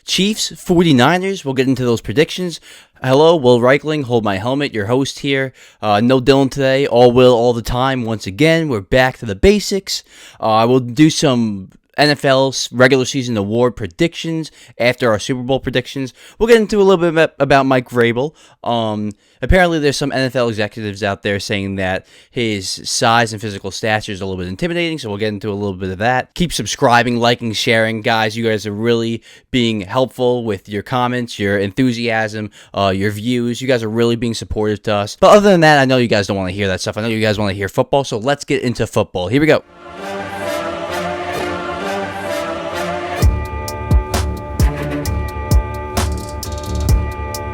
Chiefs, 49ers, we'll get into those predictions. Hello, Will Reichling, hold my helmet, your host here. No Dylan today, all Will all the time. Once again, we're back to the basics. I will do some NFL regular season award predictions after our Super Bowl predictions. We'll get into a little bit about Mike Vrabel. Apparently, there's some NFL executives out there saying that his size and physical stature is a little bit intimidating, so we'll get into a little bit of that. Keep subscribing, liking, sharing. Guys, you guys are really being helpful with your comments, your enthusiasm, your views. You guys are really being supportive to us. But other than that, I know you guys don't want to hear that stuff. I know you guys want to hear football, so let's get into football. Here we go.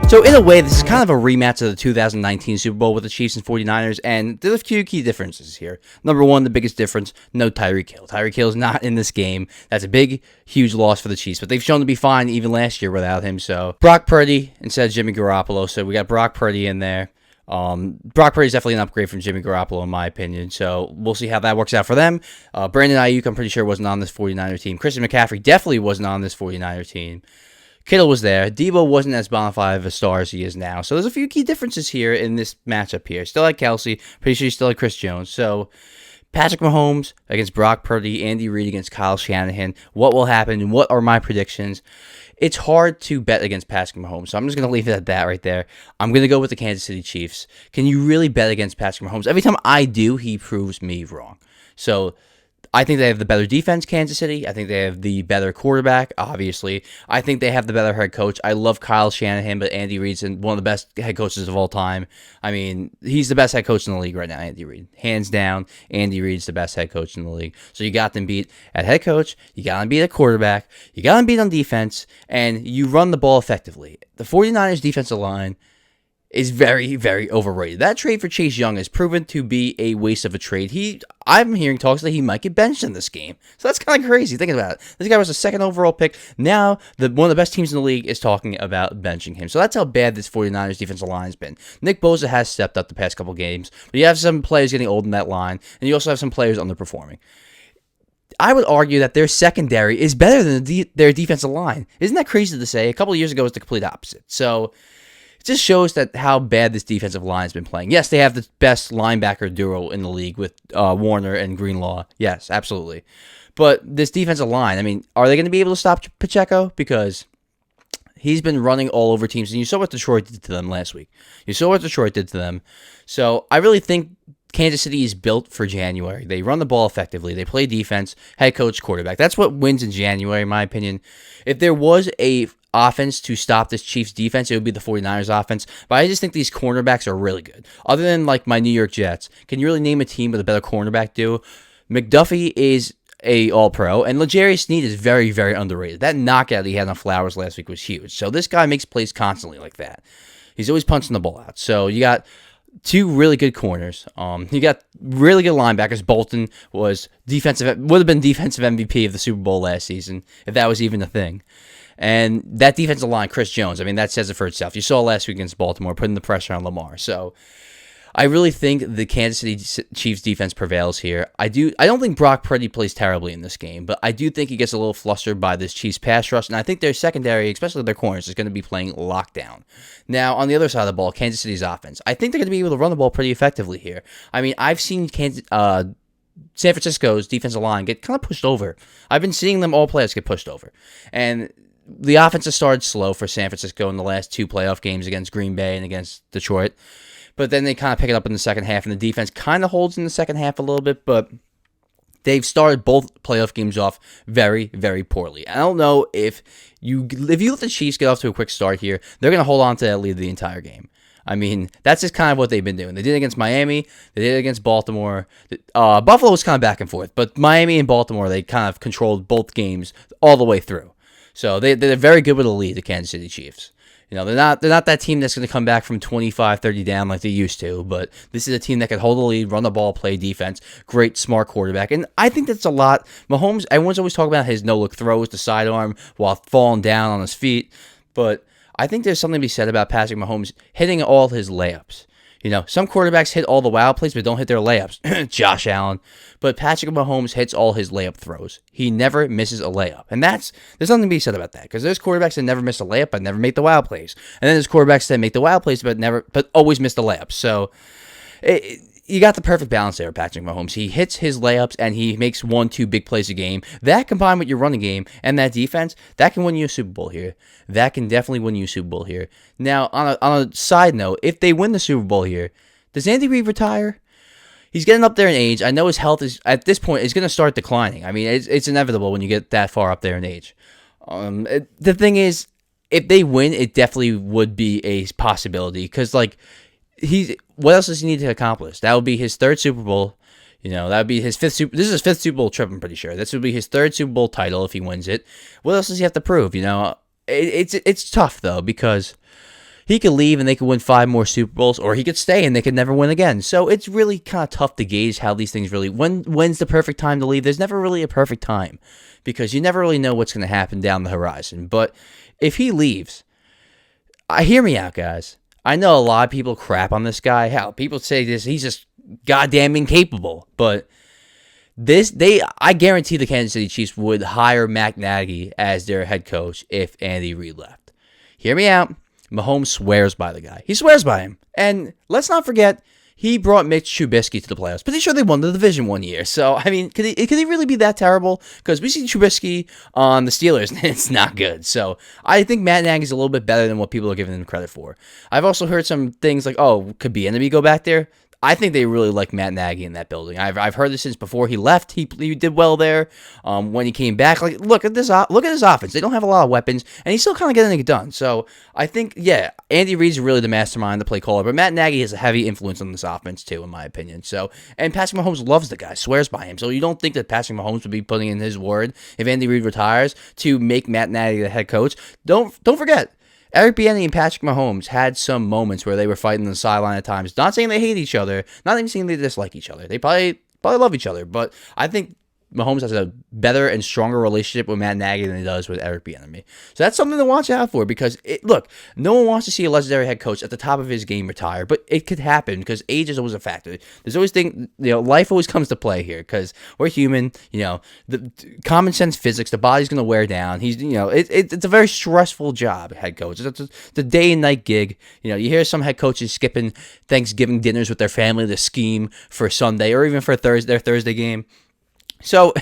So in a way, this is kind of a rematch of the 2019 Super Bowl with the Chiefs and 49ers, and there's a few key differences here. Number one, the biggest difference, no Tyreek Hill. Tyreek Hill is not in this game. That's a big, huge loss for the Chiefs, but they've shown to be fine even last year without him. So Brock Purdy instead of Jimmy Garoppolo, so we got Brock Purdy in there. Brock Purdy is definitely an upgrade from Jimmy Garoppolo in my opinion, so we'll see how that works out for them. Brandon Ayuk, I'm pretty sure, wasn't on this 49er team. Christian McCaffrey definitely wasn't on this 49er team. Kittle was there. Debo wasn't as bona fide of a star as he is now. So there's a few key differences here in this matchup here. Still like Kelsey. Pretty sure you still like Chris Jones. So Patrick Mahomes against Brock Purdy. Andy Reid against Kyle Shanahan. What will happen and what are my predictions? It's hard to bet against Patrick Mahomes, so I'm just going to leave it at that right there. I'm going to go with the Kansas City Chiefs. Can you really bet against Patrick Mahomes? Every time I do, he proves me wrong. So I think they have the better defense, Kansas City. I think they have the better quarterback, obviously. I think they have the better head coach. I love Kyle Shanahan, but Andy Reid's one of the best head coaches of all time. I mean, he's the best head coach in the league right now, Andy Reid. Hands down, Andy Reid's the best head coach in the league. So you got them beat at head coach, you got them beat at quarterback, you got them beat on defense, and you run the ball effectively. The 49ers defensive line is very, very overrated. That trade for Chase Young has proven to be a waste of a trade. I'm hearing talks that he might get benched in this game. So that's kind of crazy. Think about it. This guy was a second overall pick. Now, one of the best teams in the league is talking about benching him. So that's how bad this 49ers defensive line has been. Nick Bosa has stepped up the past couple games, but you have some players getting old in that line, and you also have some players underperforming. I would argue that their secondary is better than their defensive line. Isn't that crazy to say? A couple of years ago, it was the complete opposite. So it just shows that how bad this defensive line has been playing. Yes, they have the best linebacker duo in the league with Warner and Greenlaw. Yes, absolutely. But this defensive line, I mean, are they going to be able to stop Pacheco? Because he's been running all over teams, and you saw what Detroit did to them last week. So I really think Kansas City is built for January. They run the ball effectively. They play defense, head coach, quarterback. That's what wins in January, in my opinion. If there was a offense to stop this Chiefs defense, it would be the 49ers offense. But I just think these cornerbacks are really good. Other than like my New York Jets, can you really name a team with a better cornerback duo? McDuffie is a all-pro, and L'Jarius Sneed is very, very underrated. That knockout he had on Flowers last week was huge. So this guy makes plays constantly like that. He's always punching the ball out. So you got two really good corners. You got really good linebackers. Bolton would have been defensive MVP of the Super Bowl last season, if that was even a thing. And that defensive line, Chris Jones, I mean, that says it for itself. You saw last week against Baltimore, putting the pressure on Lamar. So I really think the Kansas City Chiefs defense prevails here. I don't think Brock Purdy plays terribly in this game, but I do think he gets a little flustered by this Chiefs pass rush, and I think their secondary, especially their corners, is going to be playing lockdown. Now, on the other side of the ball, Kansas City's offense, I think they're going to be able to run the ball pretty effectively here. I mean, I've seen San Francisco's defensive line get kind of pushed over. I've been seeing them all players get pushed over, and the offense has started slow for San Francisco in the last two playoff games against Green Bay and against Detroit. But then they kind of pick it up in the second half, and the defense kind of holds in the second half a little bit, but they've started both playoff games off very, very poorly. I don't know if you let the Chiefs get off to a quick start here, they're going to hold on to that lead the entire game. I mean, that's just kind of what they've been doing. They did it against Miami. They did it against Baltimore. Buffalo was kind of back and forth, but Miami and Baltimore, they kind of controlled both games all the way through. So they're very good with a lead, the Kansas City Chiefs. You know, they're not that team that's going to come back from 25-30 down like they used to, but this is a team that can hold the lead, run the ball, play defense, great, smart quarterback. And I think that's a lot. Mahomes, everyone's always talking about his no-look throws to sidearm while falling down on his feet, but I think there's something to be said about Patrick Mahomes hitting all his layups. Some quarterbacks hit all the wow plays but don't hit their layups. Josh Allen. But Patrick Mahomes hits all his layup throws. He never misses a layup. And there's something to be said about that, because there's quarterbacks that never miss a layup but never make the wow plays. And then there's quarterbacks that make the wow plays but always miss the layups. So you got the perfect balance there, Patrick Mahomes. He hits his layups and he makes 1-2 big plays a game. That combined with your running game and that defense, that can win you a Super Bowl here. That can definitely win you a Super Bowl here. Now, on a side note, if they win the Super Bowl here, does Andy Reid retire? He's getting up there in age. I know his health is, at this point, is going to start declining. I mean, it's inevitable when you get that far up there in age. The thing is, if they win, it definitely would be a possibility, because, what else does he need to accomplish? That would be his third Super Bowl. That would be his fifth Super. This is his fifth Super Bowl trip, I'm pretty sure. This would be his third Super Bowl title if he wins it. What else does he have to prove? It's tough though, because he could leave and they could win 5 more Super Bowls, or he could stay and they could never win again. So it's really kind of tough to gauge how these things really. When's the perfect time to leave? There's never really a perfect time, because you never really know what's going to happen down the horizon. But if he leaves, hear me out, guys. I know a lot of people crap on this guy. Hell, people say this, he's just goddamn incapable. But I guarantee the Kansas City Chiefs would hire Matt Nagy as their head coach if Andy Reid left. Hear me out. Mahomes swears by the guy. He swears by him. And let's not forget, he brought Mitch Trubisky to the playoffs. Pretty sure they won the division one year. So, I mean, could he really be that terrible? Because we see Trubisky on the Steelers, and it's not good. So, I think Matt Nagy's a little bit better than what people are giving him credit for. I've also heard some things like, could Bieniemy go back there? I think they really like Matt Nagy in that building. I've heard this since before he left. He did well there. When he came back, look at his offense. They don't have a lot of weapons, and he's still kind of getting it done. So I think, Andy Reid's really the mastermind, the play caller, but Matt Nagy has a heavy influence on this offense too, in my opinion. So, and Patrick Mahomes loves the guy, swears by him. So you don't think that Patrick Mahomes would be putting in his word if Andy Reid retires to make Matt Nagy the head coach? Don't forget, Eric Bieniemy and Patrick Mahomes had some moments where they were fighting on the sideline at times. Not saying they hate each other, not even saying they dislike each other. They probably love each other, but I think Mahomes has a better and stronger relationship with Matt Nagy than he does with Eric Bieniemy. So that's something to watch out for, because, no one wants to see a legendary head coach at the top of his game retire, but it could happen because age is always a factor. There's always life always comes to play here, because we're human. The common sense physics, the body's going to wear down. It's a very stressful job, head coach. It's a day and night gig. You hear some head coaches skipping Thanksgiving dinners with their family to scheme for Sunday or even for their Thursday game. So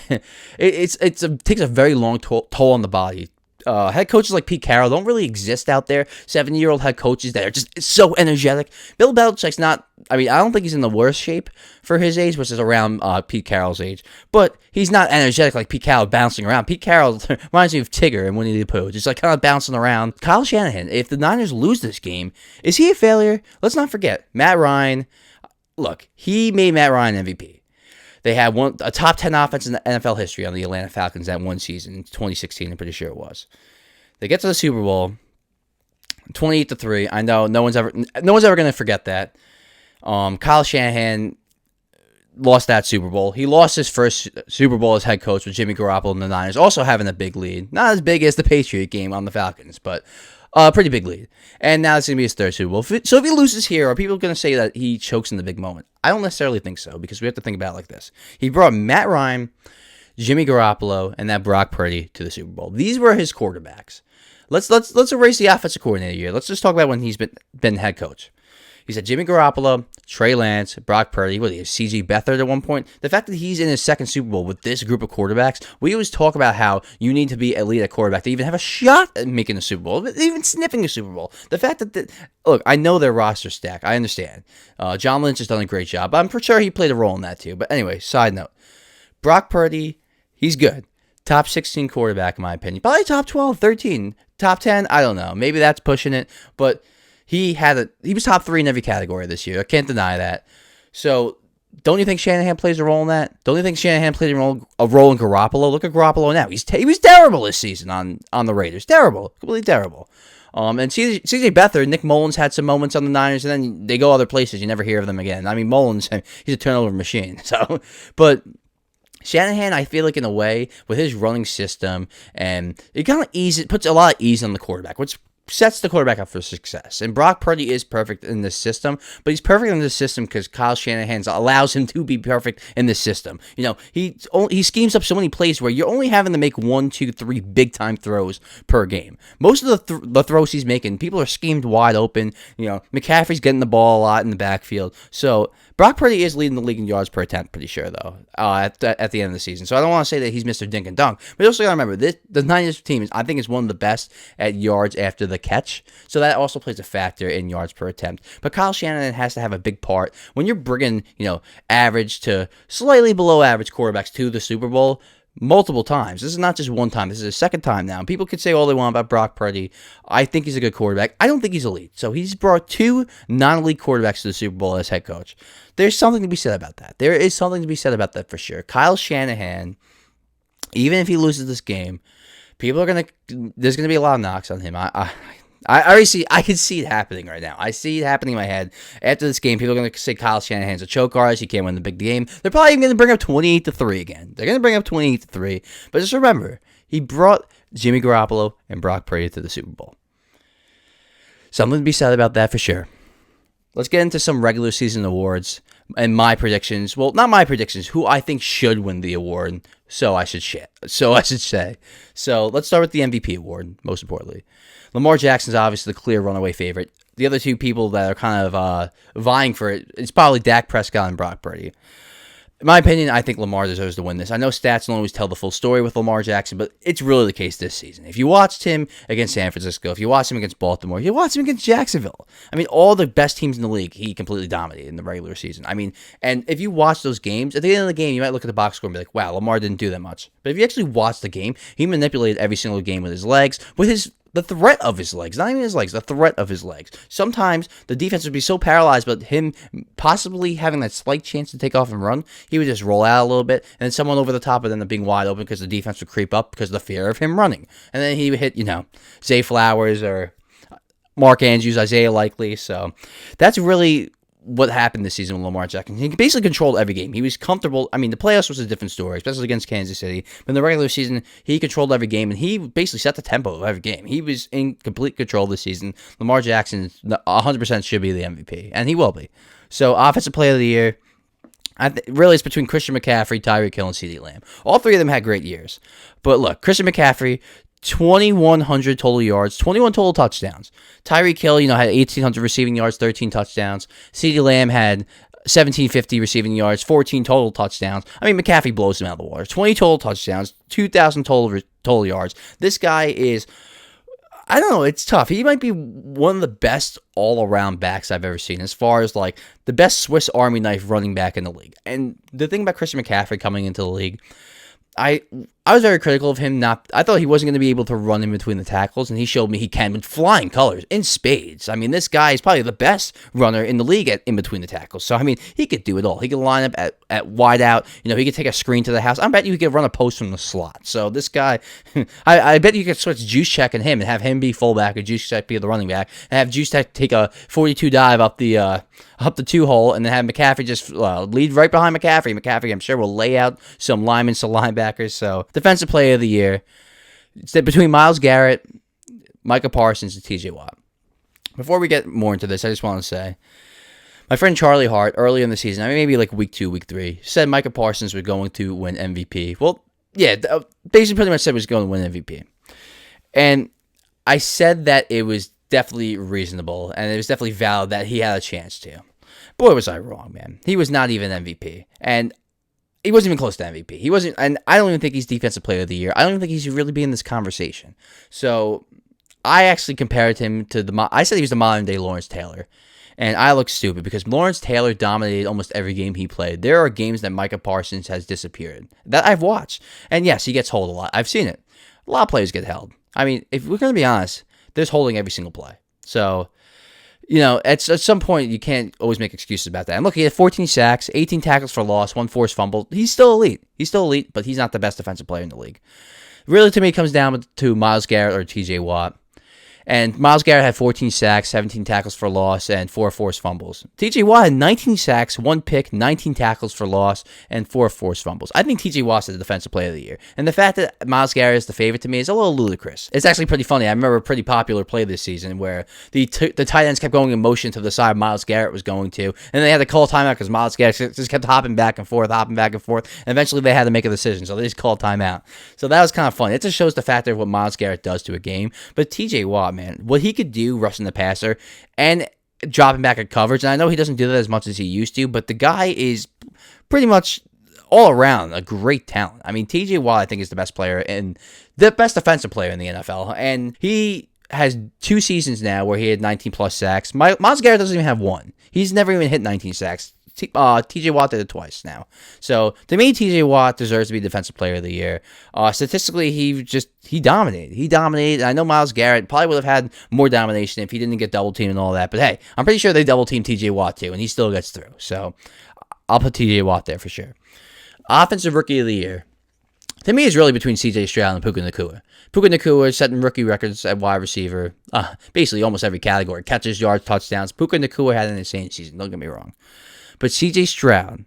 it takes a very long toll on the body. Head coaches like Pete Carroll don't really exist out there. 70-year-old head coaches that are just so energetic. Bill Belichick's not. I mean, I don't think he's in the worst shape for his age, which is around Pete Carroll's age. But he's not energetic like Pete Carroll, bouncing around. Pete Carroll reminds me of Tigger and Winnie the Pooh, just kind of bouncing around. Kyle Shanahan, if the Niners lose this game, is he a failure? Let's not forget, Matt Ryan. Look, he made Matt Ryan MVP. They had a top 10 offense in the NFL history on the Atlanta Falcons that one season, in 2016, I'm pretty sure it was. They get to the Super Bowl, 28-3. I know no one's ever going to forget that. Kyle Shanahan lost that Super Bowl. He lost his first Super Bowl as head coach with Jimmy Garoppolo and the Niners, also having a big lead. Not as big as the Patriot game on the Falcons, but pretty big lead. And now it's going to be his third Super Bowl. So if he loses here, are people going to say that he chokes in the big moment? I don't necessarily think so, because we have to think about it like this. He brought Matt Ryan, Jimmy Garoppolo, and that Brock Purdy to the Super Bowl. These were his quarterbacks. Let's erase the offensive coordinator here. Let's just talk about when he's been head coach. He said Jimmy Garoppolo, Trey Lance, Brock Purdy, C.J. Beathard at one point. The fact that he's in his second Super Bowl with this group of quarterbacks, we always talk about how you need to be elite at quarterback to even have a shot at making a Super Bowl, even sniffing a Super Bowl. The fact that, look, I know their roster stack. I understand. John Lynch has done a great job, but I'm pretty sure he played a role in that too. But anyway, side note. Brock Purdy, he's good. Top 16 quarterback, in my opinion. Probably top 12, 13. Top 10, I don't know. Maybe that's pushing it, but he was top 3 in every category this year. I can't deny that. So, don't you think Shanahan plays a role in that? Don't you think Shanahan played a role in Garoppolo? Look at Garoppolo now. He was terrible this season on the Raiders. Terrible. Completely terrible. And C.J. Beathard, Nick Mullins had some moments on the Niners, and then they go other places. You never hear of them again. I mean, Mullins, he's a turnover machine. So, but Shanahan, I feel like in a way, with his running system, and it kind of puts a lot of ease on the quarterback, which sets the quarterback up for success. And Brock Purdy is perfect in this system, but he's perfect in this system because Kyle Shanahan allows him to be perfect in this system. He schemes up so many plays where you're only having to make 1, 2, 3 big time throws per game. Most of the throws he's making, people are schemed wide open. McCaffrey's getting the ball a lot in the backfield. So Brock Purdy is leading the league in yards per attempt, pretty sure, though, at the end of the season. So I don't want to say that he's Mr. Dink and Dunk. But also got to remember, the Niners team, I think, is one of the best at yards after the catch. So that also plays a factor in yards per attempt. But Kyle Shanahan has to have a big part. When you're bringing, average to slightly below average quarterbacks to the Super Bowl multiple times. This is not just one time. This is a second time now. People could say all they want about Brock Purdy. I think he's a good quarterback. I don't think he's elite. So he's brought 2 non-elite quarterbacks to the Super Bowl as head coach. There's something to be said about that. There is something to be said about that for sure. Kyle Shanahan, even if he loses this game, there's going to be a lot of knocks on him. I already see. I can see it happening right now. I see it happening in my head. After this game, people are going to say Kyle Shanahan's a choke artist. He can't win the big game. They're probably going to bring up 28-3 again. They're going to bring up 28-3. But just remember, he brought Jimmy Garoppolo and Brock Purdy to the Super Bowl. Something to be said about that for sure. Let's get into some regular season awards and my predictions. Well, not my predictions. Who I think should win the award. So I should say. So let's start with the MVP award. Most importantly, Lamar Jackson's obviously the clear runaway favorite. The other 2 people that are kind of vying for it, it's probably Dak Prescott and Brock Purdy. In my opinion, I think Lamar deserves to win this. I know stats don't always tell the full story with Lamar Jackson, but it's really the case this season. If you watched him against San Francisco, if you watched him against Baltimore, if you watched him against Jacksonville, all the best teams in the league, he completely dominated in the regular season. And if you watch those games, at the end of the game, you might look at the box score and be like, wow, Lamar didn't do that much. But if you actually watch the game, he manipulated every single game with his legs, with the threat of his legs, not even his legs, the threat of his legs. Sometimes the defense would be so paralyzed, but him possibly having that slight chance to take off and run, he would just roll out a little bit, and then someone over the top would end up being wide open because the defense would creep up because of the fear of him running. And then he would hit, Zay Flowers or Mark Andrews, Isaiah Likely. So that's really what happened this season with Lamar Jackson. He basically controlled every game. He was comfortable. The playoffs was a different story, especially against Kansas City. But in the regular season, he controlled every game, and he basically set the tempo of every game. He was in complete control this season. Lamar Jackson 100% should be the MVP, and he will be. So, Offensive Player of the Year, really it's between Christian McCaffrey, Tyreek Hill, and CeeDee Lamb. All 3 of them had great years. But look, Christian McCaffrey, 2,100 total yards, 21 total touchdowns. Tyreek Hill, had 1,800 receiving yards, 13 touchdowns. CeeDee Lamb had 1,750 receiving yards, 14 total touchdowns. McCaffrey blows him out of the water. 20 total touchdowns, 2,000 total yards. This guy is, I don't know, it's tough. He might be one of the best all-around backs I've ever seen, as far as the best Swiss Army knife running back in the league. And the thing about Christian McCaffrey coming into the league, I was very critical of him. I thought he wasn't going to be able to run in between the tackles, and he showed me he can with flying colors, in spades. This guy is probably the best runner in the league in between the tackles. So, he could do it all. He could line up at wide out. He could take a screen to the house. I bet you could run a post from the slot. So, this guy, I bet you could switch Juice Check and him and have him be fullback and Juice Check be the running back, and have Juice Check take a 42 dive up the 2-hole, and then have McCaffrey just lead right behind McCaffrey. McCaffrey, I'm sure, will lay out some linemen, some linebackers. So, Defensive Player of the Year, it's between Myles Garrett, Micah Parsons, and TJ Watt. Before we get more into this, I just want to say, my friend Charlie Hart, earlier in the season, maybe week 2, week 3, said Micah Parsons was going to win MVP. Well, yeah, basically pretty much said he was going to win MVP. And I said that it was definitely reasonable, and it was definitely valid that he had a chance to. Boy, was I wrong, man. He was not even MVP. And he wasn't even close to MVP. He wasn't, and I don't even think he's Defensive Player of the Year. I don't even think he should really be in this conversation. So, I actually compared him to I said he was the modern day Lawrence Taylor. And I look stupid because Lawrence Taylor dominated almost every game he played. There are games that Micah Parsons has disappeared that I've watched. And yes, he gets held a lot. I've seen it. A lot of players get held. If we're going to be honest, there's holding every single play. So, at some point, you can't always make excuses about that. And look, he had 14 sacks, 18 tackles for loss, 1 forced fumble. He's still elite. But he's not the best defensive player in the league. Really, to me, it comes down to Myles Garrett or TJ Watt. And Myles Garrett had 14 sacks, 17 tackles for loss, and 4 forced fumbles. TJ Watt had 19 sacks, 1 pick, 19 tackles for loss, and 4 forced fumbles. I think TJ Watt's the defensive player of the year. And the fact that Myles Garrett is the favorite to me is a little ludicrous. It's actually pretty funny. I remember a pretty popular play this season where the tight ends kept going in motion to the side Myles Garrett was going to, and they had to call timeout because Myles Garrett just kept hopping back and forth, and eventually they had to make a decision, so they just called timeout. So that was kind of funny. It just shows the factor of what Myles Garrett does to a game. But TJ Watt, man, what he could do rushing the passer and dropping back at coverage, and I know he doesn't do that as much as he used to, but the guy is pretty much all around a great talent. I mean, TJ Watt, I think, is the best player and the best defensive player in the NFL, and he has 2 seasons now where he had 19 plus sacks. Myles Garrett doesn't even have 1. He's never even hit 19 sacks. TJ Watt did it twice now. So, to me, TJ Watt deserves to be Defensive Player of the Year. Statistically, he dominated. He dominated. I know Myles Garrett probably would have had more domination if he didn't get double teamed and all that. But hey, I'm pretty sure they double teamed TJ Watt too, and he still gets through. So, I'll put TJ Watt there for sure. Offensive Rookie of the Year. To me, it's really between C.J. Stroud and Puka Nacua. Puka Nacua is setting rookie records at wide receiver. Basically, almost every category. Catches, yards, touchdowns. Puka Nacua had an insane season. Don't get me wrong. But C.J. Stroud,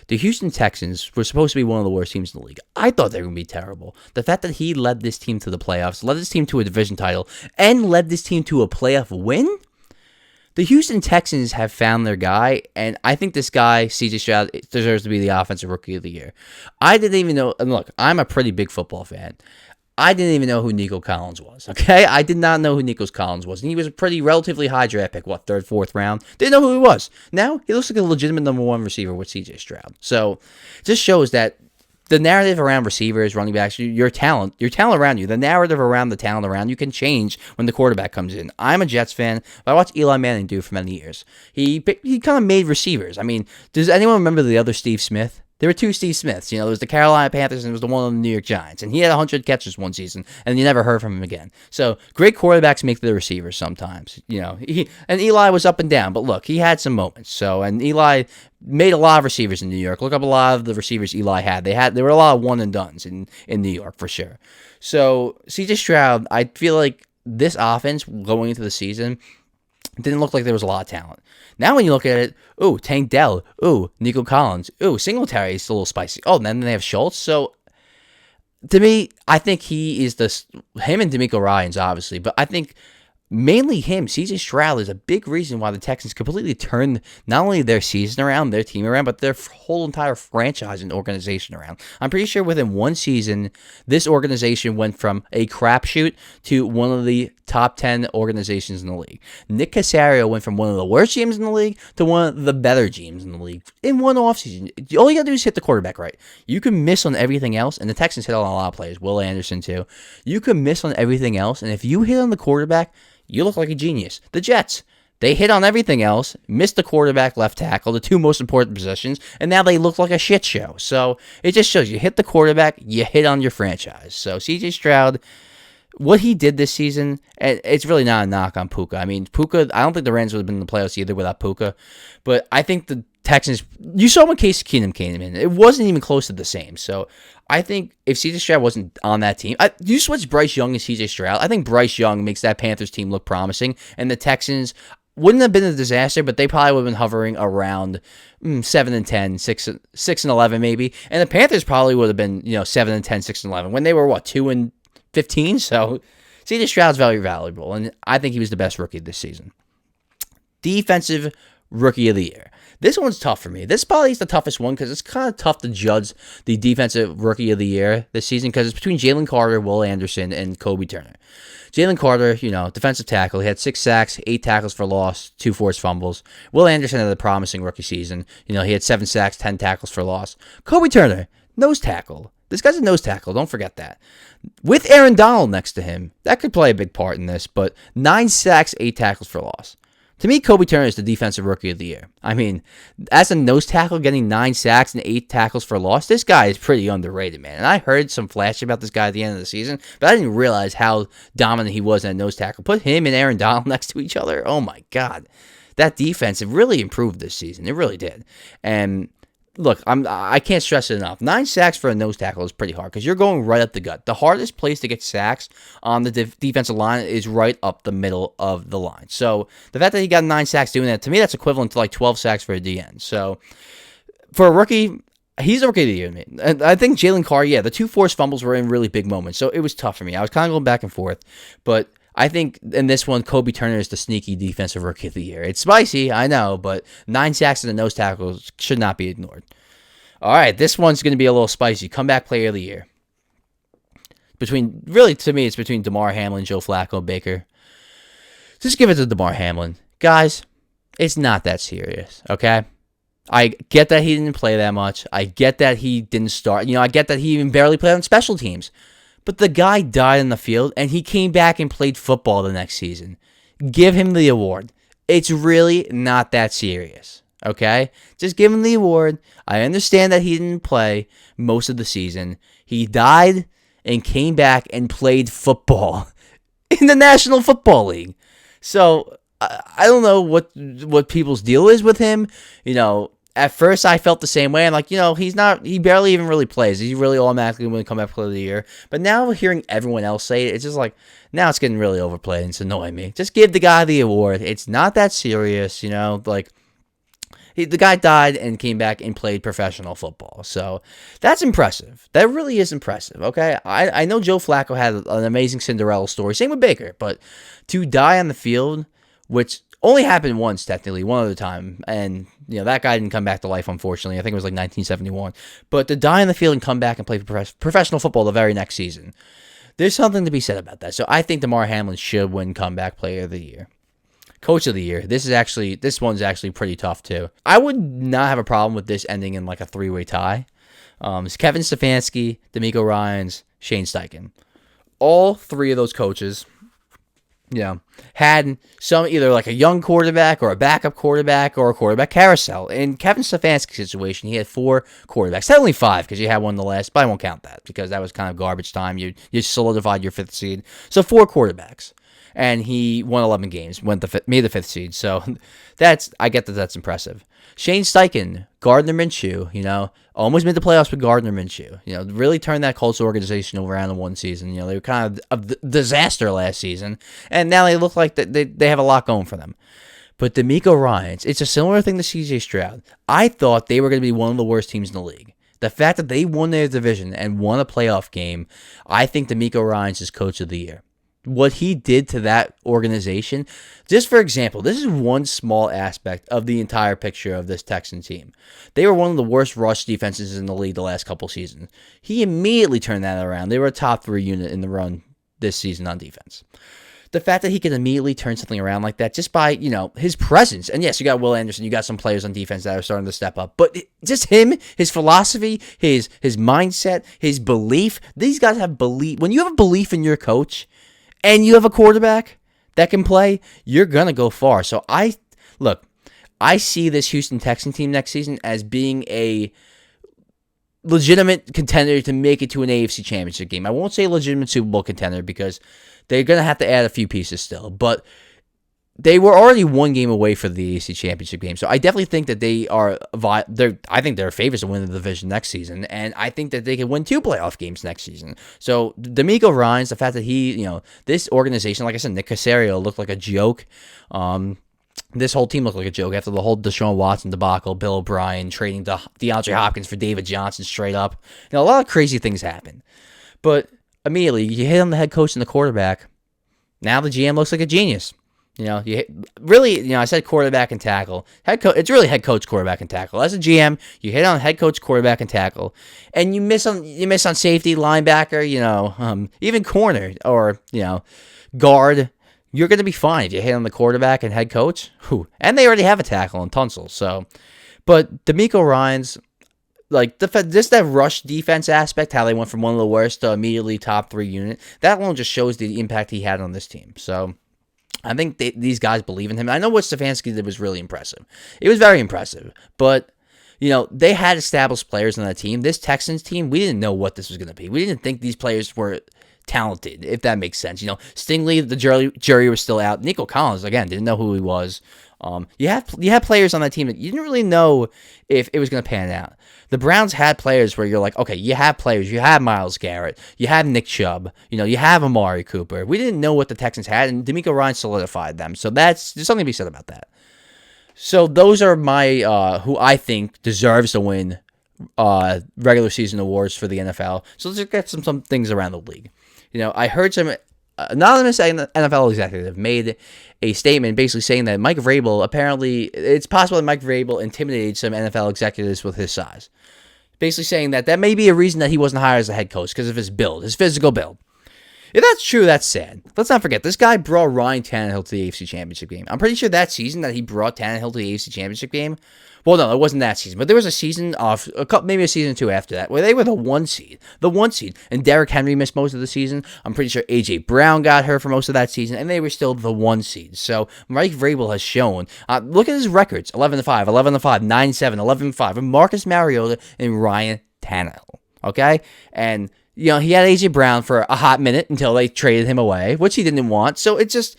the Houston Texans were supposed to be one of the worst teams in the league. I thought they were going to be terrible. The fact that he led this team to the playoffs, led this team to a division title, and led this team to a playoff win, the Houston Texans have found their guy, and I think this guy, C.J. Stroud, deserves to be the Offensive Rookie of the Year. I didn't even know, and look, I'm a pretty big football fan. I didn't even know who Nico Collins was, okay? I did not know who Nico Collins was, and he was a pretty relatively high draft pick, 3rd, 4th round? Didn't know who he was. Now, he looks like a legitimate number 1 receiver with C.J. Stroud. So, it just shows that the narrative around receivers, running backs, your talent around you, the narrative around the talent around you can change when the quarterback comes in. I'm a Jets fan, but I watched Eli Manning do it for many years. He kind of made receivers. I mean, does anyone remember the other Steve Smith? There were 2 Steve Smiths. There was the Carolina Panthers and there was the one on the New York Giants. And he had 100 catches one season, and you never heard from him again. So, great quarterbacks make the receivers sometimes. And Eli was up and down, but look, he had some moments. So, and Eli made a lot of receivers in New York. Look up a lot of the receivers Eli had. There were a lot of one and dones in New York for sure. So, C.J. Stroud, I feel like this offense going into the season didn't look like there was a lot of talent. Now when you look at it, ooh, Tank Dell, ooh, Nico Collins, ooh, Singletary is a little spicy. Oh, and then they have Schultz. So, to me, I think him and D'Amico Ryans, obviously, but I think mainly him, C.J. Stroud, is a big reason why the Texans completely turned not only their season around, their team around, but their whole entire franchise and organization around. I'm pretty sure within one season, this organization went from a crapshoot to one of the top 10 organizations in the league. Nick Caserio went from one of the worst teams in the league to one of the better teams in the league in one offseason. All you got to do is hit the quarterback right. You can miss on everything else, and the Texans hit on a lot of players, Will Anderson too. You can miss on everything else, and if you hit on the quarterback, you look like a genius. The Jets, they hit on everything else, missed the quarterback, left tackle, the 2 most important positions, and now they look like a shit show. So it just shows you hit the quarterback, you hit on your franchise. So C.J. Stroud, what he did this season, it's really not a knock on Puka. I mean, Puka, I don't think the Rams would have been in the playoffs either without Puka, but I think the Texans, you saw when Case Keenum came in, it wasn't even close to the same. So I think if C.J. Stroud wasn't on that team, you switch Bryce Young and C.J. Stroud, I think Bryce Young makes that Panthers team look promising, and the Texans wouldn't have been a disaster, but they probably would have been hovering around 7-10, 6-11 maybe, and the Panthers probably would have been 7-10, 6-11 when they were 2-15. So C.J. Stroud's very valuable, and I think he was the best rookie this season. Defensive Rookie of the Year. This one's tough for me. This probably is the toughest one because it's kind of tough to judge the Defensive Rookie of the Year this season because it's between Jalen Carter, Will Anderson, and Kobe Turner. Jalen Carter, defensive tackle. He had 6 sacks, 8 tackles for loss, 2 forced fumbles. Will Anderson had a promising rookie season. He had 7 sacks, 10 tackles for loss. Kobe Turner, nose tackle. This guy's a nose tackle. Don't forget that. With Aaron Donald next to him, that could play a big part in this, but 9 sacks, 8 tackles for loss. To me, Kobe Turner is the Defensive Rookie of the Year. I mean, as a nose tackle getting 9 sacks and 8 tackles for loss, this guy is pretty underrated, man. And I heard some flash about this guy at the end of the season, but I didn't realize how dominant he was at nose tackle. Put him and Aaron Donald next to each other, oh my God. That defense, it really improved this season. It really did. And look, I can't stress it enough. 9 sacks for a nose tackle is pretty hard because you're going right up the gut. The hardest place to get sacks on the defensive line is right up the middle of the line. So the fact that he got 9 sacks doing that, to me, that's equivalent to like 12 sacks for a DN. So for a rookie, he's a rookie of the year to me. And I think Jalen Carr, the 2 forced fumbles were in really big moments. So it was tough for me. I was kind of going back and forth. But I think in this one, Kobe Turner is the sneaky defensive rookie of the year. It's spicy, I know, but 9 sacks and a nose tackle should not be ignored. All right, this one's going to be a little spicy. Comeback player of the year. To me, it's between Damar Hamlin, Joe Flacco, Baker. Just give it to Damar Hamlin. Guys, it's not that serious, okay? I get that he didn't play that much. I get that he didn't start. I get that he even barely played on special teams. But the guy died on the field, and he came back and played football the next season. Give him the award. It's really not that serious, okay? Just give him the award. I understand that he didn't play most of the season. He died and came back and played football in the National Football League. So, I don't know what people's deal is with him. At first, I felt the same way. I'm like, he barely even really plays. He's really automatically going to come back player of the year. But now hearing everyone else say it, it's just like, now it's getting really overplayed and it's annoying me. Just give the guy the award. It's not that serious, the guy died and came back and played professional football. So that's impressive. That really is impressive, okay? I know Joe Flacco had an amazing Cinderella story. Same with Baker. But to die on the field, which only happened once, technically, one other time. And, that guy didn't come back to life, unfortunately. I think it was like 1971. But to die on the field and come back and play professional football the very next season, there's something to be said about that. So I think Damar Hamlin should win Comeback Player of the Year. Coach of the Year. This one's actually pretty tough, too. I would not have a problem with this ending in like a 3-way tie. It's Kevin Stefanski, DeMeco Ryans, Shane Steichen. All 3 of those coaches had some either like a young quarterback or a backup quarterback or a quarterback carousel. In Kevin Stefanski's situation, he had 4 quarterbacks. Technically 5 because you had one in the last, but I won't count that because that was kind of garbage time. You solidified your 5th seed. So 4 quarterbacks. And he won 11 games, made the 5th seed. So I get that that's impressive. Shane Steichen, Gardner Minshew, almost made the playoffs with Gardner Minshew. Really turned that Colts organization around in one season. They were kind of a disaster last season, and now they look like they have a lot going for them. But DeMeco Ryans, it's a similar thing to C.J. Stroud. I thought they were going to be one of the worst teams in the league. The fact that they won their division and won a playoff game, I think DeMeco Ryans is Coach of the Year. What he did to that organization, just for example, this is one small aspect of the entire picture of this Texan team. They were one of the worst rush defenses in the league the last couple seasons. He immediately turned that around. They were a top 3 unit in the run this season on defense. The fact that he can immediately turn something around like that just by, his presence. And yes, you got Will Anderson, you got some players on defense that are starting to step up. But just him, his philosophy, his mindset, his belief. These guys have belief. When you have a belief in your coach, and you have a quarterback that can play, you're going to go far. So I see this Houston Texan team next season as being a legitimate contender to make it to an AFC Championship game. I won't say legitimate Super Bowl contender because they're going to have to add a few pieces still. But they were already 1 game away for the AFC Championship game. So I definitely think that I think they're favorites to win the division next season. And I think that they can win 2 playoff games next season. So DeMeco Ryans, the fact that he, this organization, like I said, Nick Caserio looked like a joke. This whole team looked like a joke after the whole Deshaun Watson debacle, Bill O'Brien trading DeAndre Hopkins for David Johnson straight up. A lot of crazy things happen. But immediately, you hit on the head coach and the quarterback. Now the GM looks like a genius. I said quarterback and tackle. It's really head coach, quarterback, and tackle. As a GM, you hit on head coach, quarterback, and tackle, and you miss on safety, linebacker, even corner or guard. You're going to be fine if you hit on the quarterback and head coach. And they already have a tackle in Tunsil. So, but DeMeco Ryans, just that rush defense aspect, how they went from one of the worst to immediately top 3 unit. That alone just shows the impact he had on this team. So. I think these guys believe in him. I know what Stefanski did was really impressive. It was very impressive. But, they had established players on that team. This Texans team, we didn't know what this was going to be. We didn't think these players were talented, if that makes sense. Stingley, the jury was still out. Nico Collins, again, didn't know who he was. You had players on that team that you didn't really know if it was going to pan out. The Browns had players where you're like, okay, you have players. You have Myles Garrett. You have Nick Chubb. You have Amari Cooper. We didn't know what the Texans had, and DeMeco Ryan solidified them. So there's something to be said about that. So those are my who I think deserves to win regular season awards for the NFL. So let's get some things around the league. I heard some anonymous NFL executive made a statement basically saying that Mike Vrabel, apparently, it's possible that Mike Vrabel intimidated some NFL executives with his size. Basically saying that may be a reason that he wasn't hired as a head coach because of his build, his physical build. If that's true, that's sad. Let's not forget, this guy brought Ryan Tannehill to the AFC Championship game. I'm pretty sure that season that he brought Tannehill to the AFC Championship game, well, no, it wasn't that season, but there was a season off, maybe a season or two after that, where they were the one seed, and Derrick Henry missed most of the season. I'm pretty sure A.J. Brown got hurt for most of that season, and they were still the one seed. So Mike Vrabel has shown, look at his records, 11-5, 11-5, 9-7, 11-5, and Marcus Mariota and Ryan Tannehill, okay? And he had A.J. Brown for a hot minute until they traded him away, which he didn't want. So it's just,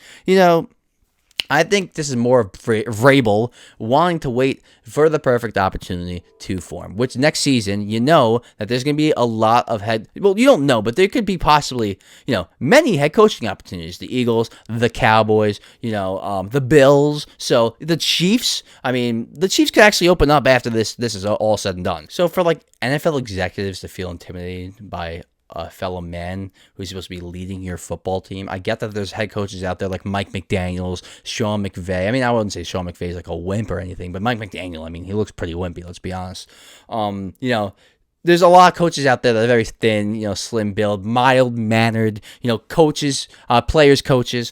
I think this is more of Vrabel wanting to wait for the perfect opportunity to form, which next season, that there's going to be a lot of you don't know, but there could be possibly, many head coaching opportunities. The Eagles, the Cowboys, the Bills. So the Chiefs, the Chiefs could actually open up after this is all said and done. So for NFL executives to feel intimidated by a fellow man who's supposed to be leading your football team. I get that there's head coaches out there like Mike McDaniels, Sean McVay. I wouldn't say Sean McVay is like a wimp or anything, but Mike McDaniel, he looks pretty wimpy, let's be honest. There's a lot of coaches out there that are very thin, slim build, mild-mannered, coaches, players coaches.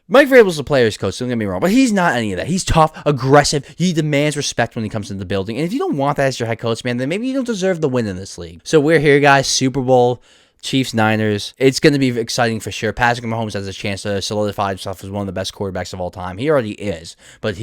Mike Vrabel's a player's coach, don't get me wrong, but he's not any of that. He's tough, aggressive, he demands respect when he comes into the building, and if you don't want that as your head coach, man, then maybe you don't deserve the win in this league. So we're here, guys, Super Bowl, Chiefs, Niners. It's going to be exciting for sure. Patrick Mahomes has a chance to solidify himself as one of the best quarterbacks of all time. He already is, but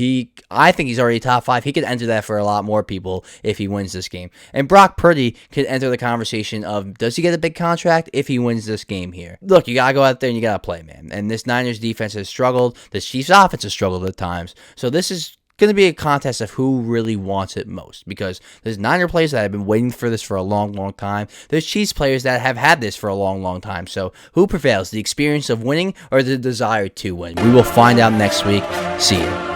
I think he's already top 5. He could enter that for a lot more people if he wins this game. And Brock Purdy could enter the conversation of, does he get a big contract if he wins this game here? Look, you got to go out there and you got to play, man. And this Niners defense has struggled. This Chiefs offense has struggled at times. So this is going to be a contest of who really wants it most, because there's Niner players that have been waiting for this for a long, long time. There's Chiefs players that have had this for a long, long time. So who prevails, the experience of winning or the desire to win? We will find out next week. See you.